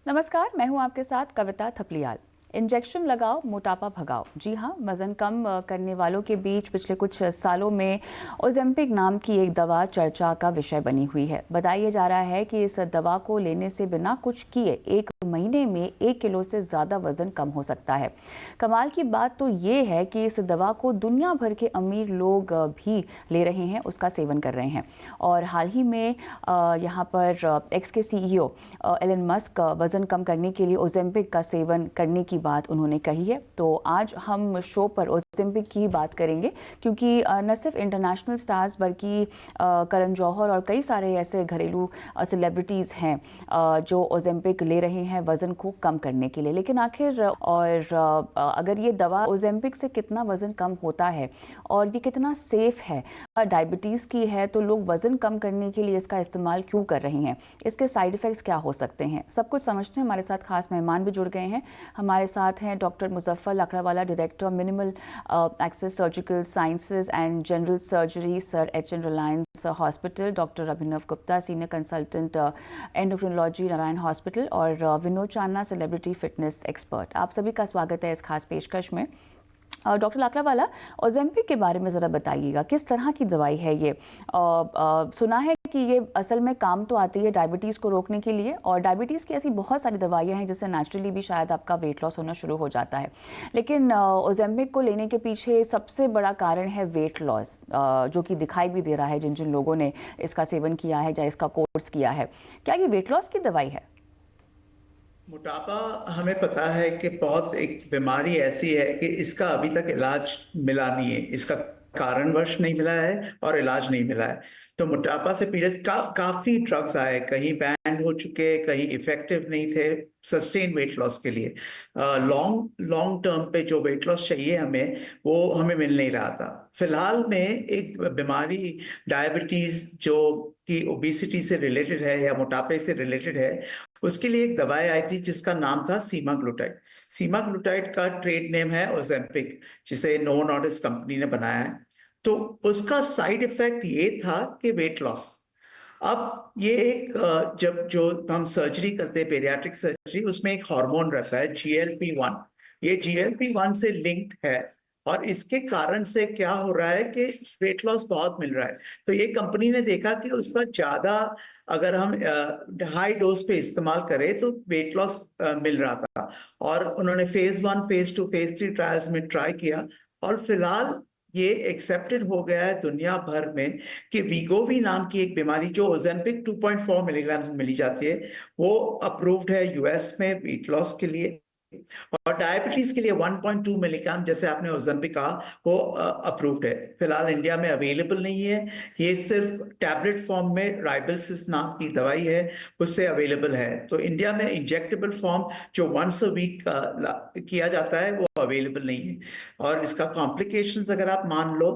नमस्कार, मैं हूं आपके साथ कविता थपलियाल। इंजेक्शन लगाओ, मोटापा भगाओ। जी हाँ, वजन कम करने वालों के बीच पिछले कुछ सालों में ओजेम्पिक नाम की एक दवा चर्चा का विषय बनी हुई है। बताया जा रहा है कि इस दवा को लेने से बिना कुछ किए 1 महीने में 1 किलो से ज़्यादा वजन कम हो सकता है। कमाल की बात तो ये है कि इस दवा को दुनिया भर के अमीर लोग भी ले रहे हैं, उसका सेवन कर रहे हैं। और हाल ही में यहाँ पर एक्स के CEO एलन मस्क वजन कम करने के लिए ओजेम्पिक का सेवन करने की बात उन्होंने कही है। तो आज हम शो पर ओजेम्पिक की ही बात करेंगे, क्योंकि न सिर्फ इंटरनेशनल स्टार्स बल्कि करण जौहर और कई सारे ऐसे घरेलू सेलिब्रिटीज़ हैं जो ओजेम्पिक ले रहे हैं वज़न को कम करने के लिए। लेकिन आखिर अगर ये दवा ओजेम्पिक से कितना वज़न कम होता है और ये कितना सेफ है, डायबिटीज़ की है तो लोग वज़न कम करने के लिए इसका इस्तेमाल क्यों कर रहे हैं, इसके साइड इफ़ेक्ट्स क्या हो सकते हैं, सब कुछ समझते हैं। हमारे साथ खास मेहमान भी जुड़ गए हैं। हमारे साथ हैं doctor Muzaffar Lakdawala, director minimal access surgical sciences and general surgery, sir HN Reliance hospital, doctor Abhinav Gupta, senior consultant endocrinology, Narayana hospital, और Vinod Chandna, celebrity fitness expert. आप सभी का स्वागत है इस खास पेशकश में। डॉक्टर लाकड़ावाला, ओजेम्पिक के बारे में ज़रा बताइएगा, किस तरह की दवाई है ये? सुना है कि ये असल में काम तो आती है डायबिटीज़ को रोकने के लिए, और डायबिटीज़ की ऐसी बहुत सारी दवाइयाँ हैं जिससे नेचुरली भी शायद आपका वेट लॉस होना शुरू हो जाता है। लेकिन ओजेम्पिक को लेने के पीछे सबसे बड़ा कारण है वेट लॉस, जो कि दिखाई भी दे रहा है जिन जिन लोगों ने इसका सेवन किया है या इसका कोर्स किया है। क्या ये वेट लॉस की दवाई है? मोटापा हमें पता है कि बहुत एक बीमारी ऐसी है कि इसका अभी तक इलाज मिला नहीं है, इसका कारणवश नहीं मिला है और इलाज नहीं मिला है। तो मोटापा से पीड़ित काफी ड्रग्स आए, कहीं बैंड हो चुके, कहीं इफेक्टिव नहीं थे सस्टेन वेट लॉस के लिए। लॉन्ग लॉन्ग टर्म पे जो वेट लॉस चाहिए हमें, वो हमें मिल नहीं रहा था। फिलहाल में एक बीमारी डायबिटीज जो कि ओबेसिटी से रिलेटेड है या मोटापे से रिलेटेड है, उसके लिए एक दवाई आई थी जिसका नाम था सीमाग्लूटाइड। सीमाग्लूटाइड का ट्रेड नेम है ओजेम्पिक, जिसे नोवो नॉर्डिस्क कंपनी ने बनाया है। तो उसका साइड इफेक्ट ये था कि वेट लॉस। अब ये एक जब जो हम सर्जरी करते हैं, पेरियाट्रिक सर्जरी, उसमें एक हार्मोन रहता है GLP-1। ये GLP-1 से लिंक्ड है, और इसके कारण से क्या हो रहा है कि वेट लॉस बहुत मिल रहा है। तो ये कंपनी ने देखा कि उसका ज्यादा अगर हम हाई डोज पे इस्तेमाल करें तो वेट लॉस मिल रहा था। और उन्होंने फेज 1, फेज 2, फेज 3 ट्रायल्स में ट्राई किया, और फिलहाल ये एक्सेप्टेड हो गया है दुनिया भर में कि वीगोवी नाम की एक बीमारी जो ओजेम्पिक 2.4 मिलीग्राम में मिली जाती है, वो अप्रूव्ड है US में वेट लॉस के लिए। और डायबिटीज के लिए 1.2 मिलीग्राम, जैसे आपने ओजेम्पिक कहा, वो अप्रूव्ड है। फिलहाल इंडिया में अवेलेबल नहीं है। ये सिर्फ टैबलेट फॉर्म में राइबलसिस नाम की दवाई है, उससे अवेलेबल है। तो इंडिया में इंजेक्टेबल फॉर्म जो वंस अ वीक किया जाता है, वो अवेलेबल नहीं है। और इसका कॉम्प्लिकेशंस अगर आप मान लो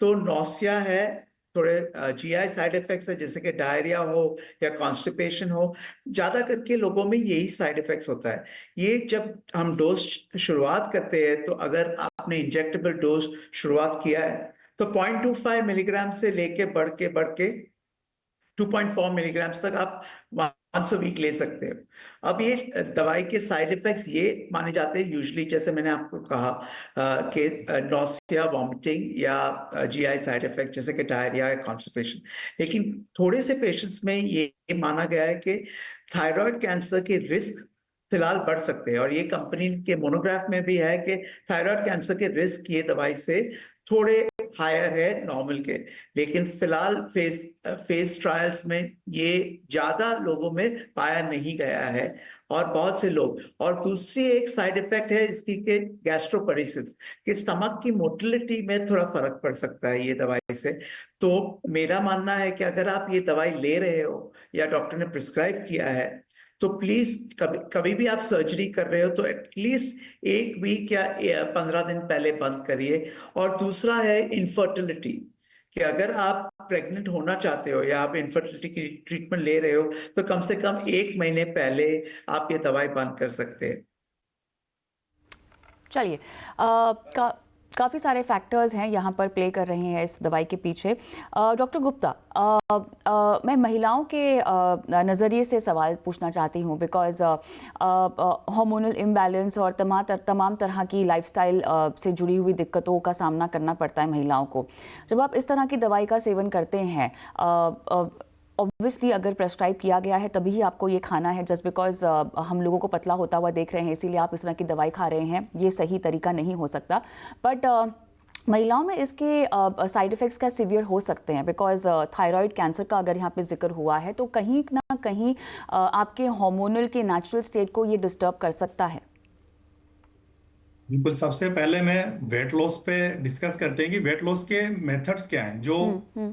तो नौसिया है, थोड़े GI साइड इफेक्ट्स है, जैसे कि डायरिया हो या कॉन्स्टिपेशन हो। ज्यादा करके लोगों में यही साइड इफेक्ट्स होता है। ये जब हम डोज शुरुआत करते हैं, तो अगर आपने इंजेक्टेबल डोज शुरुआत किया है तो 0.25 मिलीग्राम से लेके बढ़ के 2.4 मिलीग्राम तक आप वंस अ वीक ले सकते हो। अब ये दवाई के साइड इफेक्ट्स ये माने जाते हैं यूजुअली, जैसे मैंने आपको कहा कि नॉसिया, वॉमिटिंग या GI साइड इफेक्ट जैसे कि डायरिया या कॉन्स्टिपेशन। लेकिन थोड़े से पेशेंट्स में ये माना गया है कि थायराइड कैंसर के रिस्क फिलहाल बढ़ सकते हैं, और ये कंपनी के मोनोग्राफ में भी है कि थायराइड कैंसर के रिस्क ये दवाई से थोड़े हायर है नॉर्मल के। लेकिन फिलहाल फेज ट्रायल्स में ये ज्यादा लोगों में पाया नहीं गया है, और बहुत से लोग। और दूसरी एक साइड इफेक्ट है इसकी के गैस्ट्रोपरेसिस, कि स्टमक की मोटिलिटी में थोड़ा फर्क पड़ सकता है ये दवाई से। तो मेरा मानना है कि अगर आप ये दवाई ले रहे हो या डॉक्टर ने प्रिस्क्राइब किया है, तो प्लीज कभी कभी भी आप सर्जरी कर रहे हो तो एटलीस्ट 1 वीक या 15 दिन पहले बंद करिए। और दूसरा है इनफर्टिलिटी, कि अगर आप प्रेग्नेंट होना चाहते हो या आप इनफर्टिलिटी की ट्रीटमेंट ले रहे हो, तो कम से कम 1 महीने पहले आप ये दवाई बंद कर सकते हैं। चलिए, काफ़ी सारे फैक्टर्स हैं यहाँ पर प्ले कर रहे हैं इस दवाई के पीछे। डॉक्टर गुप्ता, मैं महिलाओं के नज़रिए से सवाल पूछना चाहती हूँ, बिकॉज़ हार्मोनल इम्बैलेंस और तमाम तरह की लाइफस्टाइल से जुड़ी हुई दिक्कतों का सामना करना पड़ता है महिलाओं को। जब आप इस तरह की दवाई का सेवन करते हैं, ऑब्वियसली अगर प्रेस्क्राइब किया गया है तभी ही आपको ये खाना है, जस्ट बिकॉज हम लोगों को पतला होता हुआ देख रहे हैं इसीलिए आप इस तरह की दवाई खा रहे हैं, ये सही तरीका नहीं हो सकता। बट महिलाओं में इसके साइड इफ़ेक्ट्स क्या सीवियर हो सकते हैं, बिकॉज थायराइड कैंसर का अगर यहाँ पे जिक्र हुआ है तो कहीं ना कहीं आपके हार्मोनल के नेचुरल स्टेट को ये डिस्टर्ब कर सकता है। बिल्कुल, सबसे पहले मैं वेट लॉस पे डिस्कस करते हैं कि वेट लॉस के मेथड्स क्या हैं जो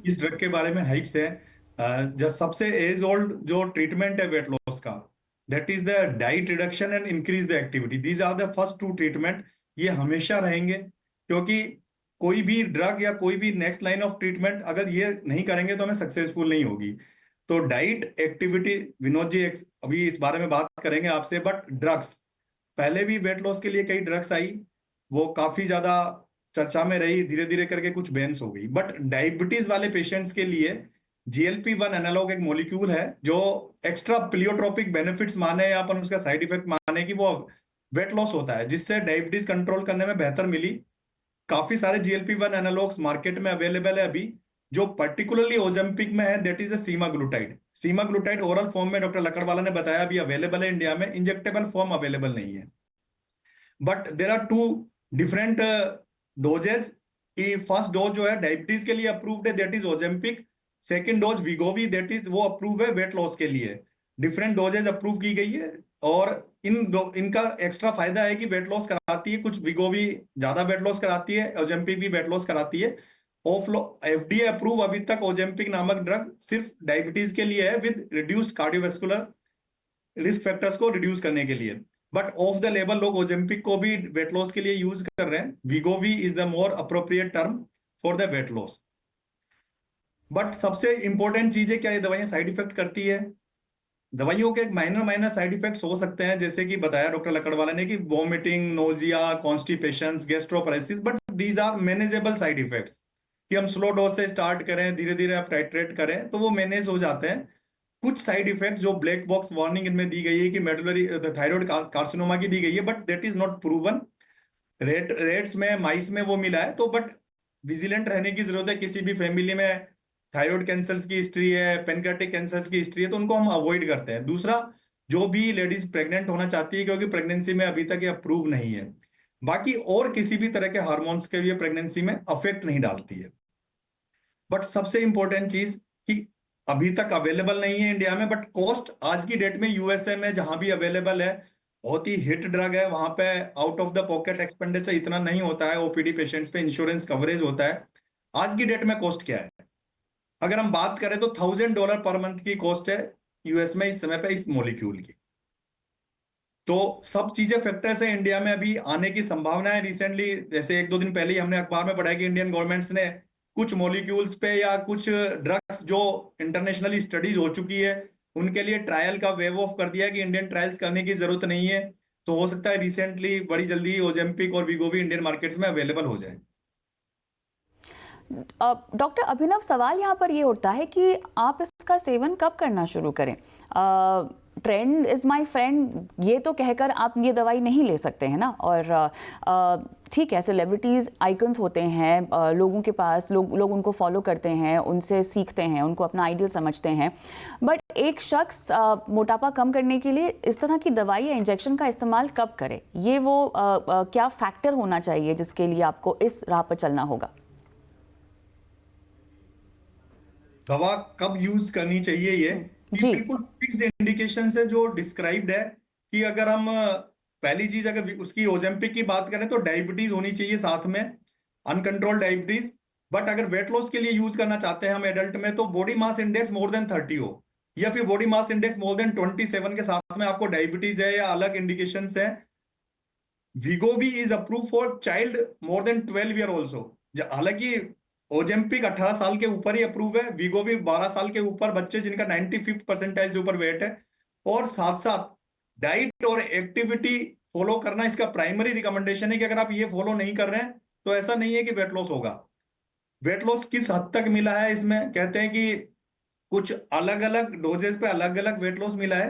इस ड्रग के बारे में हाइप्स है। जो सबसे एज ओल्ड जो ट्रीटमेंट है वेट लॉस का, that is the diet reduction and increase the activity. These are the first two treatment. ये हमेशा रहेंगे, क्योंकि कोई भी ड्रग या कोई भी नेक्स्ट लाइन ऑफ ट्रीटमेंट अगर ये नहीं करेंगे तो हमें सक्सेसफुल नहीं होगी। तो डाइट, एक्टिविटी, विनोद जी अभी इस बारे में बात करेंगे आपसे। बट ड्रग्स, पहले भी वेट लॉस के लिए कई ड्रग्स आई, वो काफी ज्यादा चर्चा में रही, धीरे धीरे करके कुछ बैन्स हो गई। बट डायबिटीज वाले पेशेंट्स के लिए GLP-1 एनालॉग एक मॉलिक्यूल है जो एक्स्ट्रा प्लियोट्रोपिक बेनिफिट्स माने या अपन उसका साइड इफेक्ट माने कि वो वेट लॉस होता है, जिससे डायबिटीज कंट्रोल करने में बेहतर मिली। काफी सारे GLP-1 एनालॉग्स मार्केट में अवेलेबल है अभी। जो पर्टिकुलरली ओजेम्पिक में है that is a semaglutide. Semaglutide oral form में डॉक्टर लकड़वाला ने बताया अभी अवेलेबल है इंडिया में, इंजेक्टेबल फॉर्म अवेलेबल नहीं है। But there are two different doses. First dose जो है डायबिटीज के लिए अप्रूव्ड है, that is Ozempic. Second dose Wegovy, that is वो अप्रूव है वेट लॉस के लिए। डिफरेंट डोजेज अप्रूव की गई है और इनका एक्स्ट्रा फायदा है कि वेट लॉस कराती है। कुछ विगोवी ज्यादा वेट लॉस कराती है, ओजेम्पिक भी वेट लॉस कराती है। FDA अप्रूव अभी तक ओजेम्पिक नामक ड्रग सिर्फ डायबिटीज के लिए है, with reduced cardiovascular risk factors को रिड्यूस करने के लिए। बट ऑफ द लेवल लोग ओजेम्पिक को भी वेट लॉस के लिए यूज कर रहे हैं। Wegovy is the more appropriate term for the weight loss. But सबसे इंपॉर्टेंट चीज है क्या ये दवाइयां साइड इफेक्ट करती है? दवाइयों के माइनर साइड इफेक्ट्स हो सकते हैं, जैसे कि बताया डॉक्टर लकड़वाला ने कि vomiting, nausea, constipation, gastroparesis. But these are manageable side effects. कि हम स्लो डोज से स्टार्ट करें, धीरे धीरे आप टाइट्रेट करें तो वो मैनेज हो जाते हैं। कुछ साइड इफेक्ट्स जो ब्लैक बॉक्स वार्निंग इनमें दी गई है कि मेडुलरी थायराइड कार्सिनोमा की दी गई है, but that is not proven. Rates में, माइस में वो मिला है। तो बट विजिलेंट रहने की जरूरत है। किसी भी फैमिली में थायराइड कैंसर्स की हिस्ट्री है, पेनक्रियाटिक कैंसर्स की हिस्ट्री है, तो उनको हम अवॉइड करते हैं। दूसरा, जो भी लेडीज प्रेग्नेंट होना चाहती है, क्योंकि प्रेगनेंसी में अभी तक ये अप्रूव नहीं है, बाकी और किसी भी तरह के हार्मोन्स के लिए प्रेगनेंसी में अफेक्ट नहीं डालती है। बट सबसे इंपॉर्टेंट चीज कि अभी तक अवेलेबल नहीं है इंडिया में, बट कॉस्ट आज की डेट में USA में जहां भी अवेलेबल है, बहुत ही हिट ड्रग है। वहां पे out of the pocket expenditure इतना नहीं होता है। OPD पेशेंट्स पे इंश्योरेंस कवरेज होता है। आज की डेट में कॉस्ट क्या है अगर हम बात करें तो $1000 पर मंथ की कॉस्ट है US में इस समय पे इस मॉलिक्यूल की। तो सब चीजें फैक्टर्स है इंडिया में अभी आने की संभावना है। रिसेंटली जैसे 1-2 दिन पहले ही हमने अखबार में पढ़ा है कि इंडियन गवर्नमेंट्स ने कुछ मॉलिक्यूल्स पे या कुछ ड्रग्स जो इंटरनेशनली स्टडीज हो चुकी है उनके लिए ट्रायल का वेव ऑफ कर दिया कि इंडियन ट्रायल्स करने की जरूरत नहीं है। तो हो सकता है रिसेंटली बड़ी जल्दी ओजेम्पिक और विगोवी इंडियन मार्केट्स में अवेलेबल हो जाए। डॉक्टर अभिनव, सवाल यहाँ पर ये उठता है कि आप इसका सेवन कब करना शुरू करें? ट्रेंड इज़ माय फ्रेंड ये तो कहकर आप ये दवाई नहीं ले सकते हैं ना। और ठीक है, सेलिब्रिटीज़ आइकन्स होते हैं, लोगों के पास लोग उनको फॉलो करते हैं, उनसे सीखते हैं, उनको अपना आइडियल समझते हैं। बट एक शख्स मोटापा कम करने के लिए इस तरह की दवाई या इंजेक्शन का इस्तेमाल कब करे? ये वो क्या फैक्टर होना चाहिए जिसके लिए आपको इस राह पर चलना होगा? दवा कब यूज करनी चाहिए ये बिल्कुल फिक्स्ड इंडिकेशन है जो डिस्क्राइब्ड है कि अगर हम पहली चीज अगर उसकी ओजेम्पिक की बात करें तो डायबिटीज होनी चाहिए साथ में, अनकंट्रोल्ड डायबिटीज। बट अगर वेट लॉस के लिए यूज करना चाहते हैं हम एडल्ट में तो body mass index more than 30 हो या फिर body mass index more than 27 के साथ में आपको डायबिटीज है या अलग इंडिकेशन है। Wegovy is approve for child more than 12 year also. हालांकि ओजेम्पिक 18 साल के ऊपर ही अप्रूव है, विगोवी 12 साल के ऊपर बच्चे जिनका 95th परसेंटाइल से ऊपर वेट है। और साथ साथ डाइट और एक्टिविटी फॉलो करना इसका प्राइमरी रिकमेंडेशन है कि अगर आप ये फॉलो नहीं कर रहे हैं तो ऐसा नहीं है कि वेट लॉस होगा। वेट लॉस किस हद तक मिला है, इसमें कहते हैं कि कुछ अलग अलग डोजेस पे अलग अलग वेट लॉस मिला है।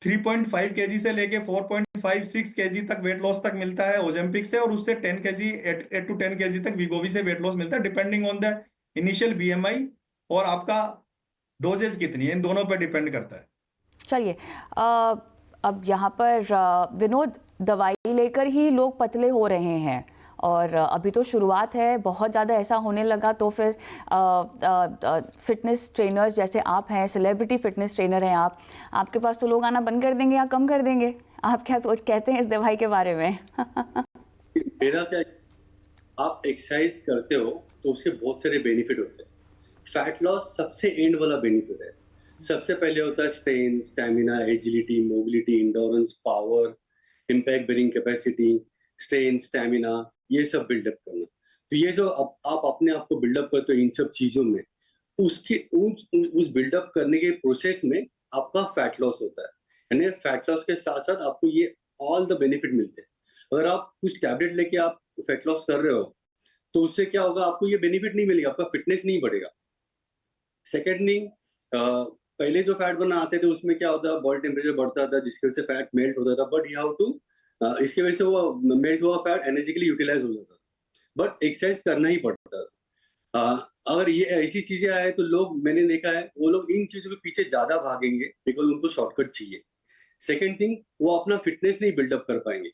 3.5 केजी से लेके 4.56 केजी तक वेट लॉस तक मिलता है ओजेम्पिक से, और उससे 10 केजी 8 to 10 केजी तक वीगोवी से वेट लॉस मिलता है, depending on the initial BMI और आपका डोजेस कितनी है, इन दोनों पर डिपेंड करता है। चलिए, अब यहाँ पर विनोद, दवाई लेकर ही लोग पतले हो रहे हैं और अभी तो शुरुआत है, बहुत ज़्यादा ऐसा होने लगा तो फिर फिटनेस ट्रेनर्स जैसे आप हैं, सेलिब्रिटी फिटनेस ट्रेनर हैं आप, आपके पास तो लोग आना बंद कर देंगे या कम कर देंगे। आप क्या कहते हैं इस दवाई के बारे में? मेरा क्या, आप एक्सरसाइज करते हो तो उसके बहुत सारे बेनिफिट होते हैं। फैट लॉस सबसे एंड वाला बेनिफिट है। सबसे पहले होता है strength, stamina, agility, mobility, endurance, power, impact bearing capacity, strength, stamina, ये सब बिल्डअप करना। तो ये जो आप अपने आप को बिल्डअप करते हो इन सब चीजों में, उसके उस बिल्डअप करने के प्रोसेस में आपका फैट लॉस होता है। यानी फैट लॉस के साथ साथ आपको ये ऑल द बेनिफिट मिलते हैं। अगर आप कुछ टैबलेट लेके आप फैट लॉस कर रहे हो तो उससे क्या होगा, आपको ये बेनिफिट नहीं मिलेगा, आपका फिटनेस नहीं बढ़ेगा। सेकेंड थिंग, पहले जो फैट बर्नर आते थे उसमें क्या होता है, बॉडी टेम्परेचर बढ़ता था जिसकी वजह से फैट मेल्ट होता था, बट यू हैव टू इसके वजह से वो मेल्ट हुआ फैट एनर्जेटिकली यूटिलाइज हो जाता था, बट एक्सरसाइज करना ही पड़ता था। अगर ये ऐसी चीजें आए तो लोग, मैंने देखा है वो लोग इन चीजों के पीछे ज्यादा भागेंगे बिकॉज उनको शॉर्टकट चाहिए। सेकेंड थिंग, वो अपना फिटनेस नहीं बिल्डअप कर पाएंगे।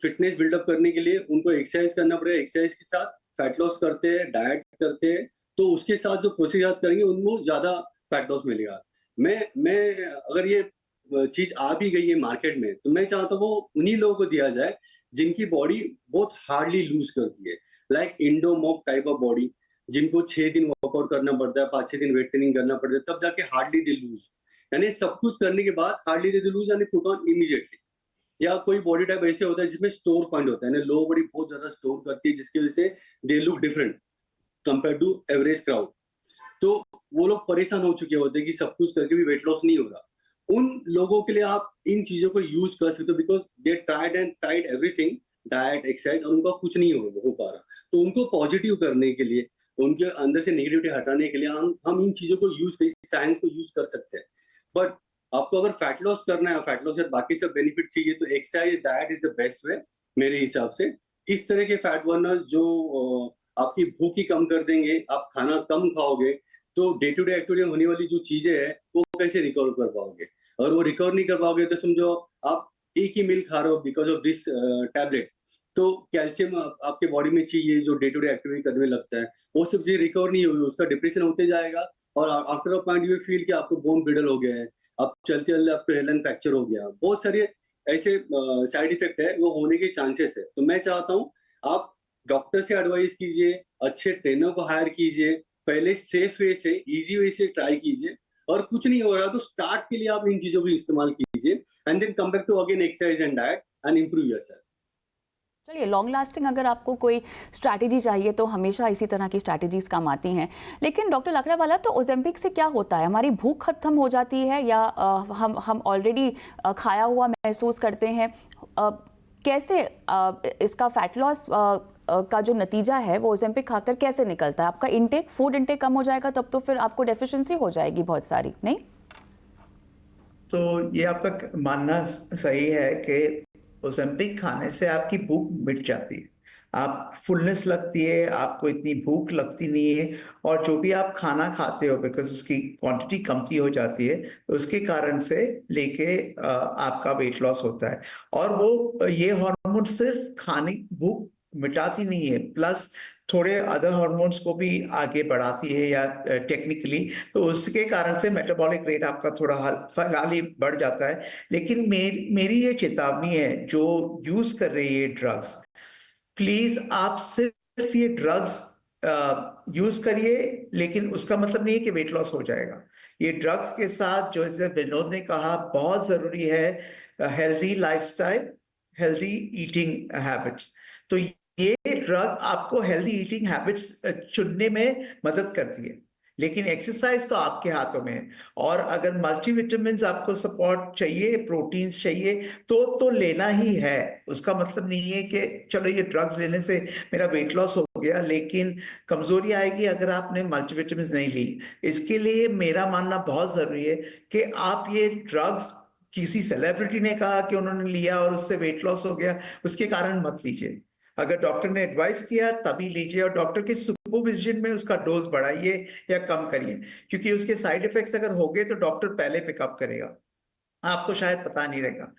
फिटनेस बिल्डअप करने के लिए उनको एक्सरसाइज करना पड़ेगा, एक्सरसाइज के साथ फैट लॉस करते हैं, डाइट करते हैं, तो उसके साथ जो प्रोसीजर करेंगे उनको ज्यादा फैट लॉस मिलेगा। मैं अगर ये चीज आ भी गई है मार्केट में तो मैं चाहता हूँ वो उन्हीं लोगों को दिया जाए जिनकी बॉडी बहुत हार्डली लूज करती है, लाइक इंडोमॉर्फ टाइप ऑफ बॉडी, जिनको 6 दिन वर्कआउट करना पड़ता है, 5-6 दिन वेट ट्रेनिंग करना पड़ता है, तब जाके हार्डली दे लूज। यानी सब कुछ करने के बाद हार्डली दे लूज यानी पुट ऑन इमीडिएटली। या कोई बॉडी टाइप ऐसे होता है जिसमें स्टोर पॉइंट होता है, लो बॉडी बहुत ज्यादा स्टोर करती है जिसकी वजह से they look different compare to average crowd. तो वो लोग परेशान हो चुके होते हैं कि सब कुछ करके भी वेट लॉस नहीं होगा। उन लोगों के लिए आप इन चीजों को यूज कर सकते हो because they tried everything, diet, exercise, और उनका कुछ नहीं हो पा रहा। तो उनको पॉजिटिव करने के लिए, उनके अंदर से नेगेटिविटी हटाने के लिए हम इन चीजों को यूज कर, साइंस को यूज कर सकते हैं। बट आपको अगर फैट लॉस करना है, फैट लॉस से बाकी सब बेनिफिट चाहिए, तो exercise, diet is the best way मेरे हिसाब से। इस तरह के फैट बर्नर जो आपकी भूख ही कम कर देंगे, आप खाना कम खाओगे, तो डे टू डे एक्टिविटी में होने वाली जो चीजें है वो कैसे रिकवर कर पाओगे? और वो रिकवर नहीं कर पाओगे तो समझो आप एक ही मील खा रहे हो बिकॉज ऑफ दिस टैबलेट, तो कैल्शियम आपके बॉडी में चाहिए जो डे टू डे एक्टिविटी करने में लगता है, वो सब चीजें रिकवर नहीं होगी, उसका डिप्रेशन होते जाएगा और after a point you feel कि आपको बोन ब्रिडल हो गया है, आप चलते चलते आपको हेलन फ्रैक्चर हो गया। बहुत सारे ऐसे साइड इफेक्ट है, वो होने के चांसेस है। तो मैं चाहता हूँ आप डॉक्टर से एडवाइस कीजिए, अच्छे ट्रेनर को हायर कीजिए, पहले सेफ वे से, इजी वे से ट्राई कीजिए, और कुछ नहीं हो रहा तो स्टार्ट के लिए आप इन चीजों को इस्तेमाल कीजिए and then come back to again exercise and diet and improve yourself. चलिए, लॉन्ग लास्टिंग अगर आपको कोई स्ट्रैटेजी चाहिए तो हमेशा इसी तरह की स्ट्रैटेजीज काम आती हैं। लेकिन डॉक्टर लाकड़ावाला, तो ओजेम्पिक से क्या होता है? हमारी भूख खत्म हो जाती है या हम ऑलरेडी खाया हुआ महसूस करते हैं? कैसे इसका फैट लॉस का जो नतीजा है वो ओजेम्पिक खाकर कैसे निकलता है? आपका इंटेक, फूड इंटेक कम हो जाएगा, तब तो फिर आपको डेफिशिएंसी हो जाएगी बहुत सारी, नहीं? तो ये आपका मानना सही है कि ओजेम्पिक खाने से आपकी भूख मिट जाती है, आप फुलनेस लगती है, आपको इतनी भूख लगती नहीं है, और जो भी आप खाना खाते हो बिकॉज उसकी क्वांटिटी कमती हो जाती है, तो उसके कारण से लेके आपका वेट लॉस होता है। और वो ये हार्मोन सिर्फ खाने भूख मिटाती नहीं है, प्लस थोड़े अदर हार्मोन्स को भी आगे बढ़ाती है या टेक्निकली, तो उसके कारण से मेटाबॉलिक रेट आपका थोड़ा फिलहाल ही बढ़ जाता है। लेकिन मेरी ये चेतावनी है जो यूज कर रही है ड्रग्स, प्लीज आप सिर्फ ये ड्रग्स यूज करिए, लेकिन उसका मतलब नहीं है कि वेट लॉस हो जाएगा। ये ड्रग्स के साथ, जो जैसे विनोद ने कहा, बहुत जरूरी है healthy lifestyle, healthy eating habits. तो ये ड्रग आपको हेल्दी ईटिंग हैबिट्स चुनने में मदद करती है। लेकिन एक्सरसाइज तो आपके हाथों में है। और अगर मल्टीविटामिन्स आपको सपोर्ट चाहिए, प्रोटीन्स चाहिए, तो लेना ही है। उसका मतलब नहीं है कि चलो ये ड्रग्स लेने से मेरा वेट लॉस हो गया, लेकिन कमजोरी आएगी अगर आपने मल्टीविटामिन्स नहीं ली। इसके लिए मेरा मानना बहुत जरूरी है कि आप ये ड्रग्स, किसी सेलिब्रिटी ने कहा कि उन्होंने लिया और उससे वेट लॉस हो गया, उसके कारण मत लीजिए। अगर डॉक्टर ने एडवाइस किया तभी लीजिए, और डॉक्टर के सुपरविजन में उसका डोज बढ़ाइए या कम करिए, क्योंकि उसके साइड इफेक्ट्स अगर हो गए तो डॉक्टर पहले पिकअप करेगा, आपको शायद पता नहीं रहेगा।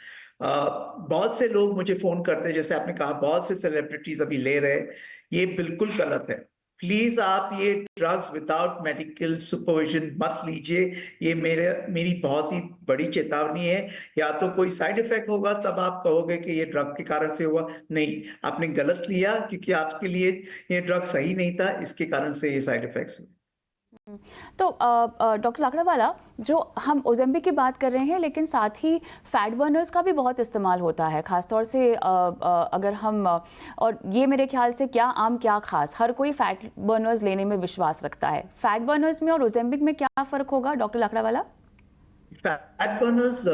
बहुत से लोग मुझे फोन करते हैं, जैसे आपने कहा बहुत से सेलिब्रिटीज अभी ले रहे हैं, ये बिल्कुल गलत है। प्लीज आप ये ड्रग्स विदाउट मेडिकल सुपरविजन मत लीजिए, ये मेरी बहुत ही बड़ी चेतावनी है। या तो कोई साइड इफेक्ट होगा तब आप कहोगे कि ये ड्रग के कारण से हुआ, नहीं, आपने गलत लिया क्योंकि आपके लिए ये ड्रग सही नहीं था, इसके कारण से ये साइड इफेक्ट्स हुए। तो डॉक्टर लाकड़ावाला, जो हम ओज़ेम्पिक की बात कर रहे हैं, लेकिन साथ ही फैट बर्नर्स का भी बहुत इस्तेमाल होता है, ख़ासतौर से अगर हम और ये मेरे ख्याल से क्या आम क्या ख़ास, हर कोई फैट बर्नर्स लेने में विश्वास रखता है। फैट बर्नर्स में और ओज़ेम्पिक में क्या फ़र्क होगा डॉक्टर लाकड़ावाला? फैट बर्नर्स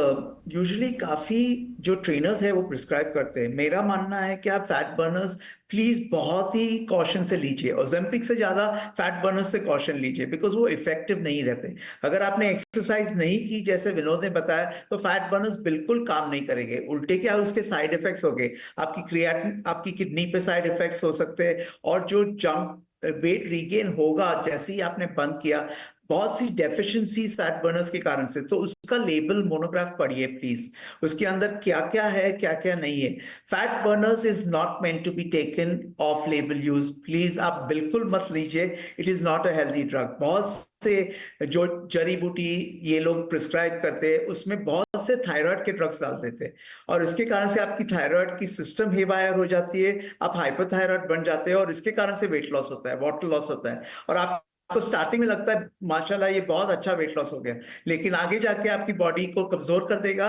यूजुअली काफी जो ट्रेनर्स है वो प्रिस्क्राइब करते हैं। मेरा मानना है कि आप फैट बर्नर्स प्लीज बहुत ही कॉशन से लीजिए, ओज़ेम्पिक से ज्यादा फैट बर्नर्स से कॉशन लीजिए, बिकॉज वो इफेक्टिव नहीं रहते। अगर आपने एक्सरसाइज नहीं की जैसे विनोद ने बताया तो फैट बर्नर्स बिल्कुल काम नहीं करेंगे, उल्टे क्या उसके साइड इफेक्ट्स होंगे, आपकी क्रिएटिन, आपकी किडनी पे साइड इफेक्ट्स हो सकते हैं, और जो जंक वेट रीगेन होगा जैसे ही आपने बंद किया, बहुत सी डेफिशिएंसीज फैट बर्नर्स के कारण से, तो उसका लेबल मोनोग्राफ पढ़िए प्लीज, उसके अंदर क्या क्या है क्या क्या नहीं है। Fat burners is not meant to be taken off label use, please आप बिल्कुल मत लीजिए, it is not a healthy drug. बहुत से जो जड़ी बूटी ये लोग प्रिस्क्राइब करते हैं उसमें बहुत से थायराइड के ड्रग्स डाल देते हैं, और इसके कारण से आपकी थायराइड की सिस्टम हेवायर हो जाती है, आप हाइपोथायराइड बन जाते हैं, और इसके कारण से वेट लॉस होता है, वाटर लॉस होता है, और आपको स्टार्टिंग में लगता है माशाल्लाह ये बहुत अच्छा वेट लॉस हो गया, लेकिन आगे जाके आपकी बॉडी को कमजोर कर देगा।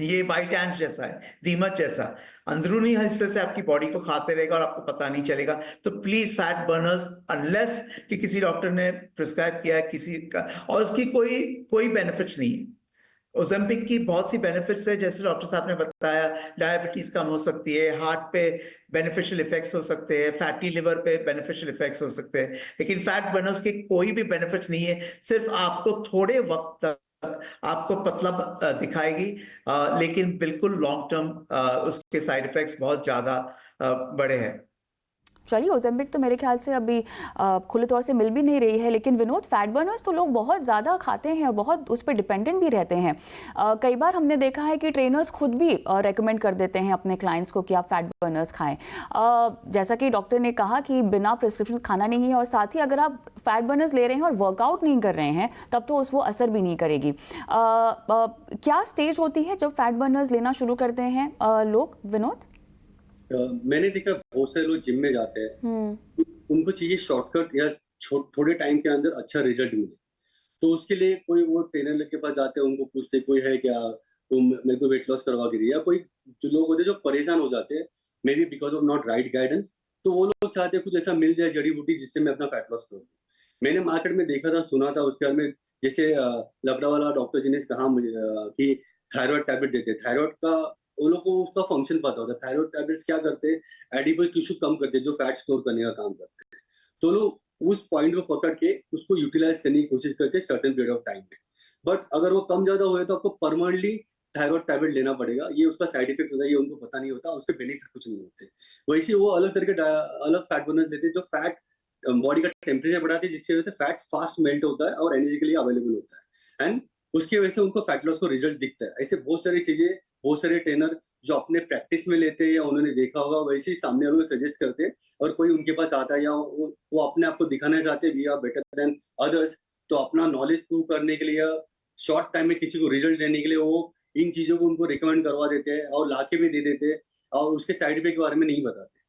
ये वाइट एंड्स जैसा है, दीमक जैसा, अंदरूनी हिस्से से आपकी बॉडी को खाते रहेगा और आपको पता नहीं चलेगा। तो प्लीज फैट बर्नर्स, अनलेस कि किसी डॉक्टर ने प्रिस्क्राइब किया है किसी का और उसकी कोई बेनिफिट्स नहीं है। ओज़ेम्पिक की बहुत सी बेनिफिट्स है, जैसे डॉक्टर साहब ने बताया, डायबिटीज कम हो सकती है, हार्ट पे बेनिफिशियल इफेक्ट्स हो सकते हैं, फैटी लिवर पे बेनिफिशियल इफेक्ट्स हो सकते हैं, लेकिन फैट बर्नर्स के कोई भी बेनिफिट्स नहीं है, सिर्फ आपको थोड़े वक्त तक आपको पतला दिखाएगी, लेकिन बिल्कुल लॉन्ग टर्म उसके साइड इफेक्ट्स बहुत ज्यादा बड़े हैं। चलिए, ओज़ेम्पिक तो मेरे ख्याल से अभी खुले तौर से मिल भी नहीं रही है, लेकिन विनोद, फैट बर्नर्स तो लोग बहुत ज़्यादा खाते हैं और बहुत उस पर डिपेंडेंट भी रहते हैं। कई बार हमने देखा है कि ट्रेनर्स खुद भी रेकमेंड कर देते हैं अपने क्लाइंट्स को कि आप फैट बर्नर्स खाएं। जैसा कि डॉक्टर ने कहा कि बिना प्रिस्क्रिप्शन खाना नहीं है, और साथ ही अगर आप फैट बर्नर्स ले रहे हैं और वर्कआउट नहीं कर रहे हैं तब तो वो असर भी नहीं करेगी। क्या स्टेज होती है जब फैट बर्नर्स लेना शुरू करते हैं लोग, विनोद? मैंने देखा बहुत सारे लोग जिम में जाते हैं, उनको चाहिए शॉर्टकट या थोड़े टाइम के अंदर अच्छा रिजल्ट मिले, तो उसके लिए कोई वो ट्रेनर के पास जाते हैं, उनको पूछते कोई है क्या, तो मेरे को वेट लॉस करवा के दिया। कोई जो लोग होते हैं जो परेशान हो जाते हैं, may be because of not right guidance, तो वो लोग चाहते हैं कुछ ऐसा मिल जाए जड़ी बूटी जिससे मैं अपना फैट लॉस करूँ। मैंने मार्केट में देखा था, सुना था, उसके बारे में जैसे लकड़ा वाला डॉक्टर जी ने कहा मुझे कि थायराइड टैबलेट देते हैं। थायराइड का वो लोग को उसका फंक्शन पता होता है। थायराइड टैबलेट्स क्या करते हैं, एडिबल टिश्यू कम करते हैं, जो फैट स्टोर करने का काम करते हैं। तो लोग उस पॉइंट को पकड़ के उसको यूटिलाइज करने की कोशिश करते हैं सर्टेन पीरियड ऑफ टाइम में। बट अगर वो कम ज्यादा हुए तो आपको परमानेंटली थायराइड टैबलेट लेना पड़ेगा। ये उसका साइड इफेक्ट होता है, ये उनको पता नहीं होता, उसके बेनिफिट कुछ नहीं होते। वैसे वो अलग तरह के अलग फैट बर्नर्स लेते हैं जो फैट बॉडी का टेम्परेचर बढ़ाते हैं, जिससे फैट फास्ट मेल्ट होता है और एनर्जी के लिए अवेलेबल होता है, एंड उसकी वजह से उनको फैट लॉस को रिजल्ट दिखता है। ऐसे बहुत सारी चीजें, बहुत सारे ट्रेनर जो अपने प्रैक्टिस में लेते हैं या उन्होंने देखा होगा वैसे ही सामने वालों को सजेस्ट करते हैं, और कोई उनके पास आता है या वो अपने आप को दिखाना चाहते हैं we are better than others, तो अपना नॉलेज प्रूव करने के लिए, शॉर्ट टाइम में किसी को रिजल्ट देने के लिए वो इन चीजों को उनको रिकमेंड करवा देते हैं और लाके भी दे देते हैं, और उसके साइड इफेक्ट के बारे में नहीं बताते।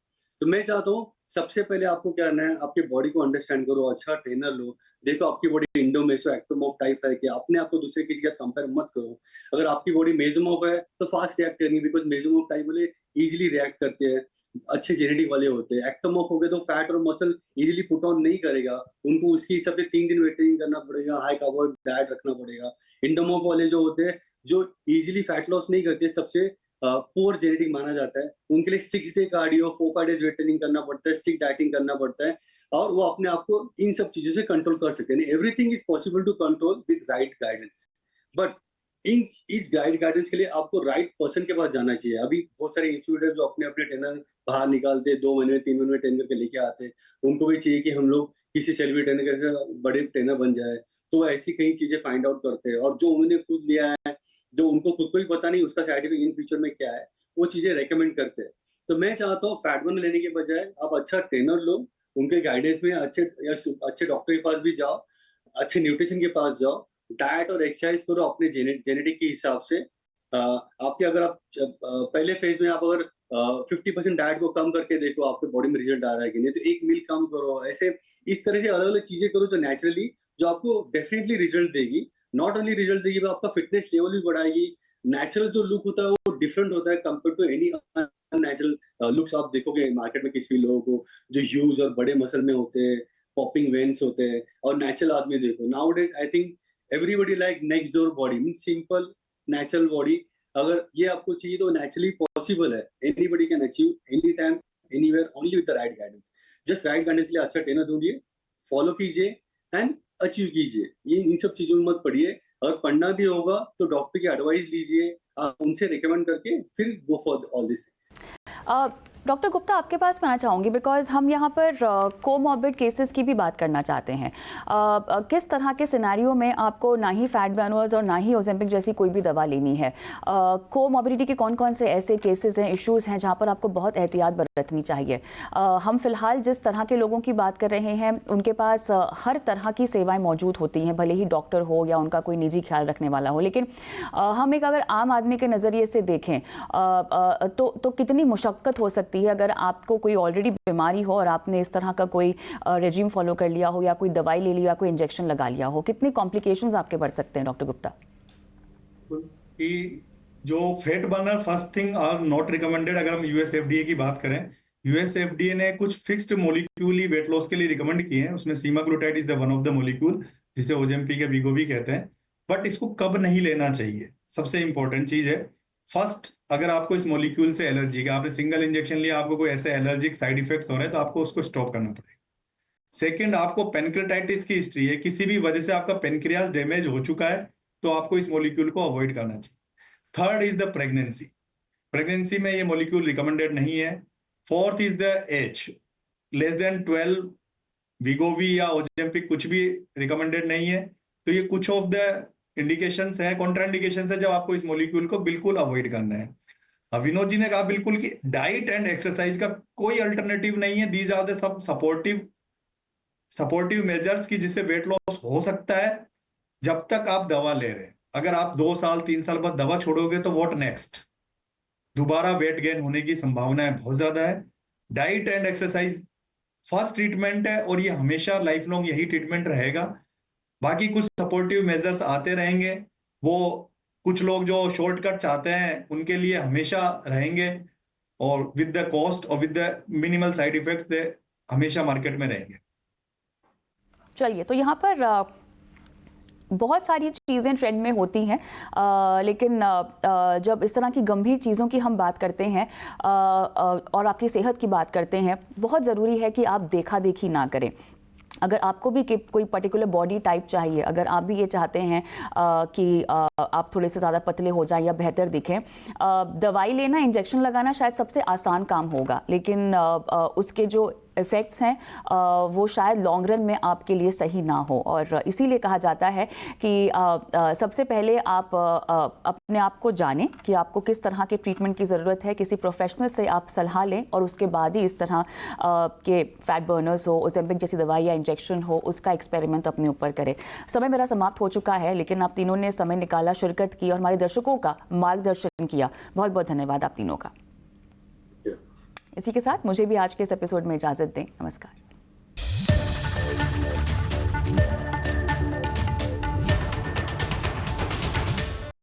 तो मैं चाहता हूँ सबसे पहले आपको क्या करना है, आपकी बॉडी को अंडरस्टैंड करो, अच्छा ट्रेनर लो, देखो आपकी बॉडी इंडोमेसो एक्टोमॉर्फ टाइप है कि अपने आप को दूसरे किसी का कंपेयर मत करो। अगर आपकी बॉडी मेसोमॉर्फ है तो फास्ट रिएक्ट करनी, बिकॉज मेसोमॉर्फ टाइप वाले इजीली रिएक्ट करते हैं। अच्छे जेनेटिक वाले होते हैं। एक्टोमॉर्फ हो गए तो फैट और मसल इजीली पुट ऑन नहीं करेगा, उनको उसके हिसाब से 3 दिन वेट ट्रेनिंग करना पड़ेगा, हाई कार्बोहाइड्रेट डाइट रखना पड़ेगा। इंडोमॉर्फ वाले जो होते हैं, जो इजीली फैट लॉस नहीं करते, सबसे पुअर जेनेटिक माना जाता है, उनके लिए 6 day cardio, 4-5 days weight training करना पड़ता है, स्ट्रिक्ट डाइटिंग करना पड़ता है, और वो अपने आप को इन सब चीजों से कंट्रोल कर सकते हैं। Everything is possible to control with right guidance, but इस गाइडेंस के लिए आपको राइट पर्सन के पास जाना चाहिए। अभी बहुत सारे इंस्टीट्यूट है जो अपने अपने ट्रेनर बाहर निकालते हैं, 2 महीने 3 महीने में ट्रेन करके लेके आते हैं। उनको भी चाहिए कि हम लोग किसी सेलिब्रिटी ट्रेनर करके बड़े ट्रेनर बन जाए, तो ऐसी कई चीजें फाइंड आउट करते हैं, और जो उन्होंने खुद लिया है, जो उनको खुद को ही पता नहीं उसका साइड इफेक्ट इन फ्यूचर में क्या है, वो चीजें रेकमेंड करते हैं। तो मैं चाहता हूँ फैट बर्नर लेने के बजाय आप अच्छा ट्रेनर लो, उनके गाइडेंस में अच्छे डॉक्टर के पास भी जाओ, अच्छे न्यूट्रिशन के पास जाओ, डाइट और एक्सरसाइज करो अपने जेनेटिक के हिसाब से। आपके अगर आप पहले फेज में आप अगर 50% डाइट को कम करके देखो आपके बॉडी में रिजल्ट आ रहा है कि नहीं, तो एक मील कम करो, ऐसे इस तरह से अलग अलग चीजें करो जो नेचुरली, जो आपको डेफिनेटली रिजल्ट देगी। नॉट ओनली रिजल्ट देगी, आपका फिटनेस लेवल भी बढ़ाएगी। नेचुरल जो लुक होता है वो डिफरेंट होता है compare to any unnatural looks. आप देखोगे मार्केट में किसी भी लोगों को जो ह्यूज और बड़े मसल में होते हैं, पॉपिंग वेन्स होते हैं, और नेचुरल आदमी देखो now days I think everybody like next door body, mean simple natural body. अगर ये आपको चाहिए तो नेचुरली पॉसिबल है, anybody can achieve any time anywhere only with the right guidance. Just right guidance के लिए अच्छा ट्रेनर ढूंढिए, फॉलो कीजिए एंड अचीव कीजिए। ये इन सब चीजों में मत पड़िए, अगर पढ़ना भी होगा तो डॉक्टर की एडवाइस लीजिए, आप उनसे रिकमेंड करके फिर go for all this things. Doctor Gupta, आपके पास मैं आना चाहूँगी बिकॉज हम यहाँ पर कोमॉर्बिड केसेस की भी बात करना चाहते हैं। किस तरह के सिनेरियो में आपको ना ही फैट बर्नर्स और ना ही ओजेम्पिक जैसी कोई भी दवा लेनी है? कोमॉर्बिडिटी के कौन कौन से ऐसे केसेस हैं, इश्यूज़ हैं जहाँ पर आपको बहुत एहतियात बरतनी चाहिए? हम फिलहाल जिस तरह के लोगों की बात कर रहे हैं उनके पास हर तरह की सेवाएं मौजूद होती हैं, भले ही डॉक्टर हो या उनका कोई निजी ख्याल रखने वाला हो, लेकिन हम एक अगर आम आदमी के नज़रिए से देखें तो कितनी मुशक्क़त हो सकती है अगर आपको कोई ऑलरेडी बीमारी हो और आपने इस तरह का कोई रेजिम फॉलो कर लिया हो या कोई दवाई ले लिया, कोई इंजेक्शन लगा लिया हो, कितनी कॉम्प्लिकेशंस आपके बढ़ सकते हैं डॉक्टर गुप्ता? कि जो fat burner first thing are not recommended. अगर हम यूएस एफडीए की बात करें, यूएस एफडीए ने कुछ फिक्स्ड मॉलिक्यूल ही वेट लॉस के लिए रिकमेंड किए हैं। उसमें semaglutide is the one of the molecule, जिसे ओजेम्पिक या वीगोवी कहते हैं। बट इसको कब नहीं लेना चाहिए, सबसे इंपॉर्टेंट चीज है। फर्स्ट, अगर आपको इस मॉलिक्यूल से एलर्जी है, आपने सिंगल इंजेक्शन लिया, आपको कोई ऐसे एलर्जिक साइड इफेक्ट्स हो रहे हैं, तो आपको उसको स्टॉप करना पड़ेगा। सेकंड, आपको पेनक्रेटाइटिस की हिस्ट्री है, किसी भी वजह से आपका पेनक्रियास डैमेज हो चुका है, तो आपको इस मॉलिक्यूल को अवॉइड करना चाहिए। Third is the pregnancy, pregnancy में ये मॉलिक्यूल रिकमेंडेड नहीं है। Fourth is the age, less than 12, Wegovy या ओजेम्पिक कुछ भी रिकमेंडेड नहीं है। तो ये कुछ ऑफ द इंडिकेशंस है, कॉन्ट्राइंडिकेशंस है जब आपको इस मॉलिक्यूल को बिल्कुल अवॉइड करना है। विनोद जी ने कहा बिल्कुल कि डाइट एंड एक्सरसाइज का कोई अल्टरनेटिव नहीं है। दीज आर द सब सपोर्टिव मेजर्स की जिससे वेट लॉस हो सकता है जब तक आप दवा ले रहे हैं। अगर आप 2 साल 3 साल बाद दवा छोड़ोगे तो व्हाट नेक्स्ट, दोबारा वेट गेन होने की संभावनाएं बहुत ज्यादा है। Diet and exercise first treatment है और ये हमेशा लाइफ लॉन्ग यही ट्रीटमेंट रहेगा। बाकी कुछ सपोर्टिव मेजर्स आते रहेंगे, वो कुछ लोग जो शॉर्टकट चाहते हैं उनके लिए हमेशा रहेंगे, और विद द कॉस्ट और with the minimal side effects they हमेशा मार्केट में रहेंगे। चलिए, तो यहाँ पर बहुत सारी चीज़ें ट्रेंड में होती हैं, लेकिन जब इस तरह की गंभीर चीज़ों की हम बात करते हैं और आपकी सेहत की बात करते हैं, बहुत ज़रूरी है कि आप देखा देखी ना करें। अगर आपको भी कोई पर्टिकुलर बॉडी टाइप चाहिए, अगर आप भी ये चाहते हैं कि आप थोड़े से ज़्यादा पतले हो जाएं या बेहतर दिखें, दवाई लेना, इंजेक्शन लगाना शायद सबसे आसान काम होगा, लेकिन उसके जो इफ़ेक्ट्स हैं वो शायद लॉन्ग रन में आपके लिए सही ना हो। और इसीलिए कहा जाता है कि सबसे पहले आप अपने आप को जानें कि आपको किस तरह के ट्रीटमेंट की ज़रूरत है, किसी प्रोफेशनल से आप सलाह लें, और उसके बाद ही इस तरह के फैट बर्नर्स हो, ओजेम्पिक जैसी दवाई या इंजेक्शन हो, उसका एक्सपेरिमेंट अपने ऊपर करें। समय मेरा समाप्त हो चुका है, लेकिन आप तीनों ने समय निकाला, शिरकत की और हमारे दर्शकों का मार्गदर्शन किया। बहुत बहुत धन्यवाद आप तीनों का। इसी के साथ मुझे भी आज के इस एपिसोड में इजाज़त दें। नमस्कार।